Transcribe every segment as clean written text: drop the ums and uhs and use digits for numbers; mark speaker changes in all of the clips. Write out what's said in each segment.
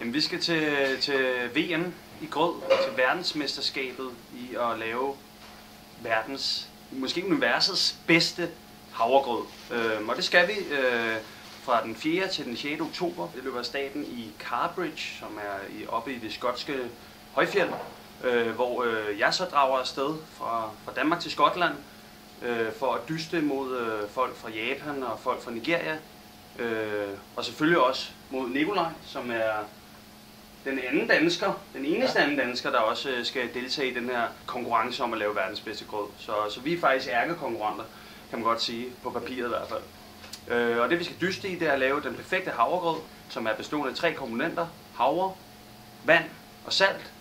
Speaker 1: Jamen, vi skal til VM i grød, til verdensmesterskabet i at lave måske universets bedste havregrød. Og det skal vi fra den 4. til den 6. oktober. Det løber af staten i Carbridge, som er oppe i det skotske højfjeld, hvor jeg så drager afsted fra Danmark til Skotland for at dyste mod folk fra Japan og folk fra Nigeria. Og selvfølgelig også mod Nikolaj, som er den eneste anden dansker, der også skal deltage i den her konkurrence om at lave verdens bedste grød. Så vi er faktisk ærkekonkurrenter, kan man godt sige, på papiret i hvert fald. Og det vi skal dyste i, det er at lave den perfekte havregrød, som er bestående af 3 komponenter: havre, vand og salt.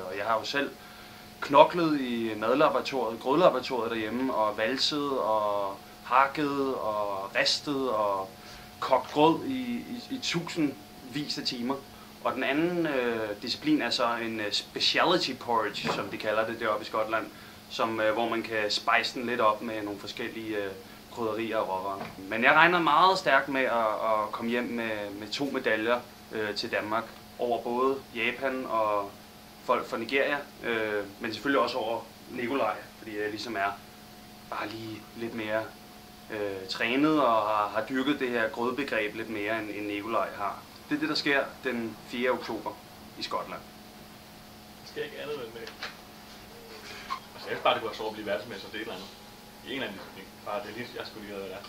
Speaker 1: Og jeg har jo selv knoklet i madlaboratoriet, grødlaboratoriet derhjemme, og valset og hakket og ristet og kogt grød i tusindvis af timer. Og den anden disciplin er så en specialty porridge, som de kalder det deroppe i Skotland, hvor man kan spice den lidt op med nogle forskellige krydderier og råvarer. Men jeg regner meget stærkt med at komme hjem med 2 medaljer til Danmark over både Japan og folk fra Nigeria, men selvfølgelig også over Nikolaj, fordi jeg ligesom er bare lige lidt mere trænet og har dyrket det her grødbegreb lidt mere end Nikolaj har. Det er det, der sker den 4. oktober i Skotland.
Speaker 2: Det sker ikke andet end med. Altså, jeg bare det kunne være sjovt at blive verdensmester, det er et eller andet. I en eller anden disciplin. Bare det lige, jeg skulle lige have været der.